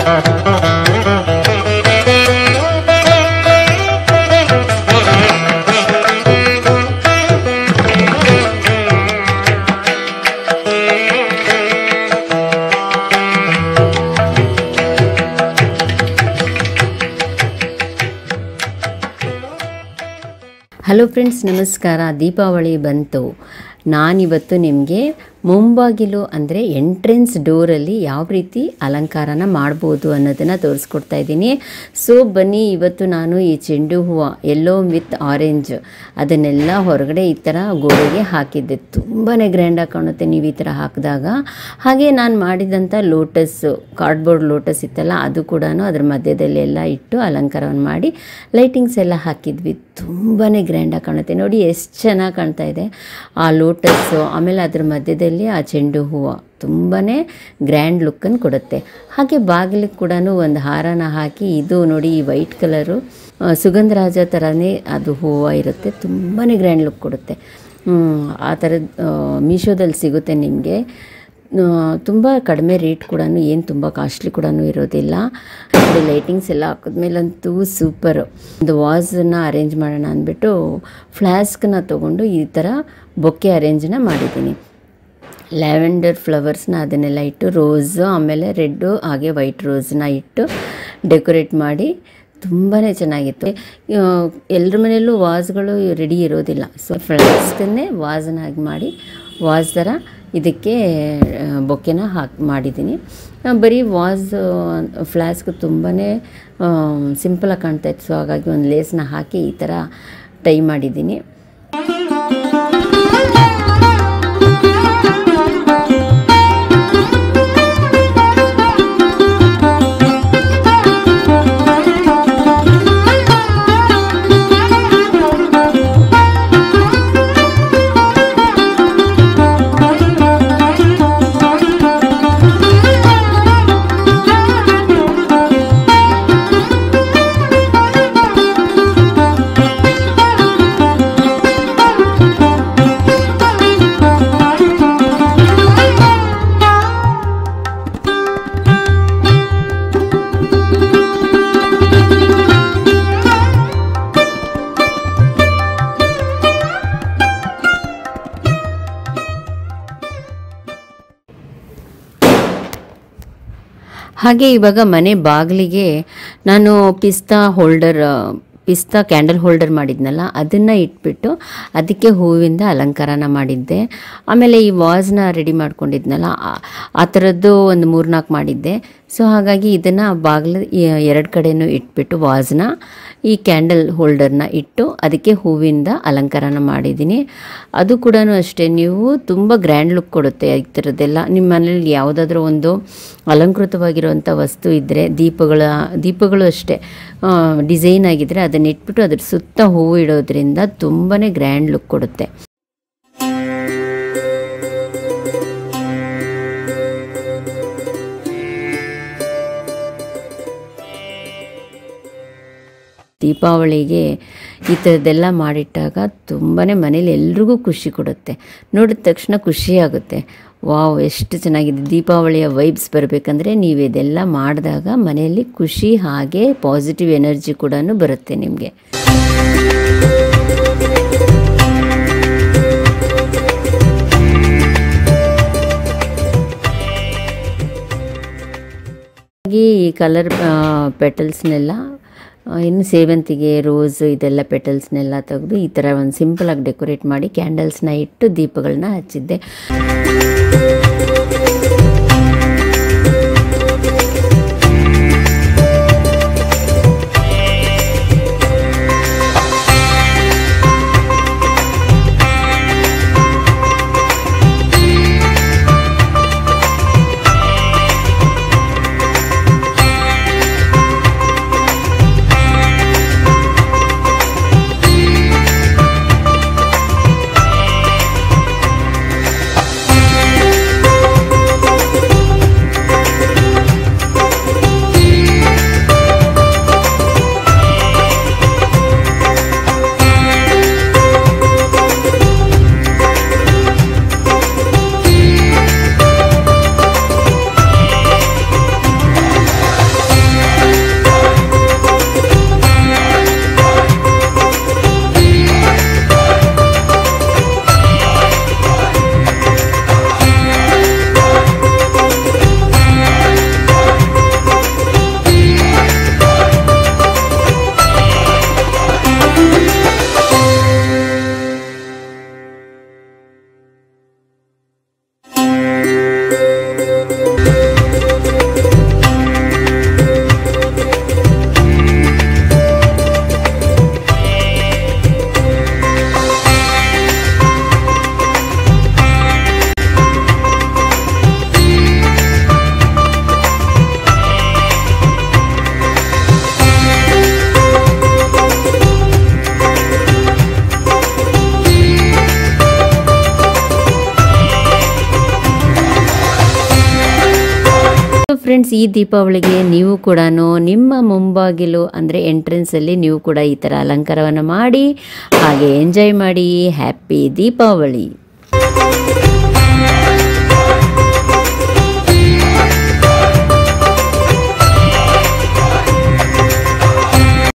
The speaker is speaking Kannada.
ಹಲೋ ಫ್ರೆಂಡ್ಸ್, ನಮಸ್ಕಾರ. ದೀಪಾವಳಿ ಬಂತು. ನಾನಿವತ್ತು ನಿಮಗೆ ಮುಂಬಾಗಿಲು ಅಂದರೆ ಎಂಟ್ರೆನ್ಸ್ ಡೋರಲ್ಲಿ ಯಾವ ರೀತಿ ಅಲಂಕಾರನ ಮಾಡ್ಬೋದು ಅನ್ನೋದನ್ನು ತೋರಿಸ್ಕೊಡ್ತಾ ಇದ್ದೀನಿ. ಸೊ ಬನ್ನಿ, ಇವತ್ತು ನಾನು ಈ ಚೆಂಡು ಹೂವು ಯೆಲ್ಲೋ ವಿತ್ ಆರೆಂಜ್ ಅದನ್ನೆಲ್ಲ ಹೊರಗಡೆ ಈ ಥರ ಗೋಡೆಗೆ ಹಾಕಿದ್ದೆ. ತುಂಬಾ ಗ್ರ್ಯಾಂಡಾಗಿ ಕಾಣುತ್ತೆ ನೀವು ಈ ಥರ ಹಾಕಿದಾಗ. ಹಾಗೆ ನಾನು ಮಾಡಿದಂಥ ಲೋಟಸ್ಸು, ಕಾರ್ಡ್ಬೋರ್ಡ್ ಲೋಟಸ್ ಇತ್ತಲ್ಲ, ಅದು ಕೂಡ ಅದ್ರ ಮಧ್ಯದಲ್ಲಿ ಎಲ್ಲ ಇಟ್ಟು ಅಲಂಕಾರವನ್ನು ಮಾಡಿ ಲೈಟಿಂಗ್ಸ್ ಎಲ್ಲ ಹಾಕಿದ್ವಿ. ತುಂಬಾ ಗ್ರ್ಯಾಂಡಾಗಿ ಕಾಣುತ್ತೆ ನೋಡಿ, ಎಷ್ಟು ಚೆನ್ನಾಗಿ ಕಾಣ್ತಾ ಇದೆ ಆ ಲೋಟಸ್ಸು. ಆಮೇಲೆ ಅದ್ರ ಮಧ್ಯದಲ್ಲಿ ಆ ಚೆಂಡು ಹೂವು ತುಂಬಾ ಗ್ರ್ಯಾಂಡ್ ಲುಕ್ಕನ್ನು ಕೊಡುತ್ತೆ. ಹಾಗೆ ಬಾಗಿಲಿಗೆ ಕೂಡ ಒಂದು ಹಾರನ ಹಾಕಿ, ಇದು ನೋಡಿ ಈ ವೈಟ್ ಕಲರು ಸುಗಂಧರಾಜ ಥರನೇ ಅದು ಹೂವು ಇರುತ್ತೆ. ತುಂಬಾ ಗ್ರ್ಯಾಂಡ್ ಲುಕ್ ಕೊಡುತ್ತೆ. ಆ ಥರದ್ದು ಮೀಶೋದಲ್ಲಿ ಸಿಗುತ್ತೆ ನಿಮಗೆ. ತುಂಬ ಕಡಿಮೆ ರೇಟ್ ಕೂಡ, ಏನು ತುಂಬ ಕಾಸ್ಟ್ಲಿ ಕೂಡ ಇರೋದಿಲ್ಲ. ಅದು ಲೈಟಿಂಗ್ಸ್ ಎಲ್ಲ ಹಾಕಿದ್ಮೇಲಂತೂ ಸೂಪರು. ಒಂದು ವಾಸನ್ನು ಅರೇಂಜ್ ಮಾಡೋಣ ಅಂದ್ಬಿಟ್ಟು ಫ್ಲಾಸ್ಕನ್ನ ತೊಗೊಂಡು ಈ ಥರ ಬೊಕ್ಕೆ ಅರೇಂಜನ್ನ ಮಾಡಿದ್ದೀನಿ. ಲ್ಯಾವೆಂಡರ್ ಫ್ಲವರ್ಸ್ನ ಅದನ್ನೆಲ್ಲ ಇಟ್ಟು, ರೋಸು ಆಮೇಲೆ ರೆಡ್ಡು ಹಾಗೆ ವೈಟ್ ರೋಸ್ನ ಇಟ್ಟು ಡೆಕೋರೇಟ್ ಮಾಡಿ ತುಂಬಾ ಚೆನ್ನಾಗಿತ್ತು. ಎಲ್ಲರ ಮನೆಯಲ್ಲೂ ವಾಸ್ಗಳು ರೆಡಿ ಇರೋದಿಲ್ಲ. ಸೊ ಫ್ಲಾಸ್ಕನ್ನೇ ವಾಸನಾಗಿ ಮಾಡಿ ವಾಸ್ ಥರ ಇದಕ್ಕೆ ಬೊಕ್ಕೆನ ಮಾಡಿದ್ದೀನಿ. ಬರೀ ಫ್ಲಾಸ್ಕ್ ತುಂಬಾ ಸಿಂಪಲಾಗಿ ಕಾಣ್ತಾಯಿತ್ತು. ಸೊ ಹಾಗಾಗಿ ಒಂದು ಲೇಸ್ನ ಹಾಕಿ ಈ ಥರ ಟೈ ಮಾಡಿದ್ದೀನಿ. ಹಾಗೆ ಇವಾಗ ಮನೆ ಬಾಗಿಲಿಗೆ ನಾನು ಪಿಸ್ತಾ ಕ್ಯಾಂಡಲ್ ಹೋಲ್ಡರ್ ಮಾಡಿದ್ನಲ್ಲ, ಅದನ್ನು ಇಟ್ಬಿಟ್ಟು ಅದಕ್ಕೆ ಹೂವಿಂದ ಅಲಂಕಾರನ ಮಾಡಿದ್ದೆ. ಆಮೇಲೆ ಈ ವಾಸ್ನ ರೆಡಿ ಮಾಡ್ಕೊಂಡಿದ್ನಲ್ಲ, ಆ ಥರದ್ದು ಒಂದು 3-4 ಮಾಡಿದ್ದೆ. ಸೊ ಹಾಗಾಗಿ ಇದನ್ನು ಬಾಗಿಲು ಎರಡು ಕಡೆಯೂ ಇಟ್ಬಿಟ್ಟು ವಾಸ್ನ ಈ ಕ್ಯಾಂಡಲ್ ಹೋಲ್ಡರ್ನ ಇಟ್ಟು ಅದಕ್ಕೆ ಹೂವಿಂದ ಅಲಂಕಾರನ ಮಾಡಿದ್ದೀನಿ. ಅದು ಕೂಡ ಅಷ್ಟೇ, ನೀವು ತುಂಬ ಗ್ರ್ಯಾಂಡ್ ಲುಕ್ ಕೊಡುತ್ತೆ ಈ ಥರದ್ದೆಲ್ಲ. ನಿಮ್ಮ ಮನೇಲಿ ಯಾವುದಾದ್ರೂ ಒಂದು ಅಲಂಕೃತವಾಗಿರುವಂಥ ವಸ್ತು ಇದ್ದರೆ, ದೀಪಗಳು ಅಷ್ಟೇ ಡಿಸೈನ್ ಆಗಿದ್ದರೆ ಅದನ್ನ ಇಟ್ಬಿಟ್ಟು ಅದ್ರ ಸುತ್ತ ಹೂವು ಇಡೋದ್ರಿಂದ ತುಂಬಾ ಗ್ರ್ಯಾಂಡ್ ಲುಕ್ ಕೊಡುತ್ತೆ. ದೀಪಾವಳಿಗೆ ಈ ಥರದ್ದೆಲ್ಲ ಮಾಡಿಟ್ಟಾಗ ತುಂಬಾ ಮನೇಲಿ ಎಲ್ರಿಗೂ ಖುಷಿ ಕೊಡುತ್ತೆ. ನೋಡಿದ ತಕ್ಷಣ ಖುಷಿಯಾಗುತ್ತೆ. ವಾವ್, ಎಷ್ಟು ಚೆನ್ನಾಗಿದೆ. ದೀಪಾವಳಿಯ ವೈಬ್ಸ್ ಬರಬೇಕಂದ್ರೆ ನೀವು ಇದೆಲ್ಲ ಮಾಡಿದಾಗ ಮನೆಯಲ್ಲಿ ಖುಷಿ ಹಾಗೆ ಪಾಸಿಟಿವ್ ಎನರ್ಜಿ ಕೂಡ ಬರುತ್ತೆ ನಿಮಗೆ. ಹಾಗೆ ಈ ಕಲರ್ ಪೆಟಲ್ಸ್ನೆಲ್ಲ, ಇನ್ನು ಸೇವಂತಿಗೆ, ರೋಸ್ ಇದೆಲ್ಲ ಪೆಟಲ್ಸ್ನೆಲ್ಲ ತೆಗೆದು ಈ ಥರ ಒಂದು ಸಿಂಪಲಾಗಿ ಡೆಕೋರೇಟ್ ಮಾಡಿ ಕ್ಯಾಂಡಲ್ಸ್ನ ಇಟ್ಟು ದೀಪಗಳನ್ನ ಹಚ್ಚಿದ್ದೆ. ಫ್ರೆಂಡ್ಸ್, ಈ ದೀಪಾವಳಿಗೆ ನೀವು ಕೂಡ ನಿಮ್ಮ ಮುಂಬಾಗಿಲು ಅಂದರೆ ಎಂಟ್ರೆನ್ಸಲ್ಲಿ ನೀವು ಕೂಡ ಈ ಥರ ಅಲಂಕಾರವನ್ನು ಮಾಡಿ ಹಾಗೆ ಎಂಜಾಯ್ ಮಾಡಿ. ಹ್ಯಾಪಿ ದೀಪಾವಳಿ.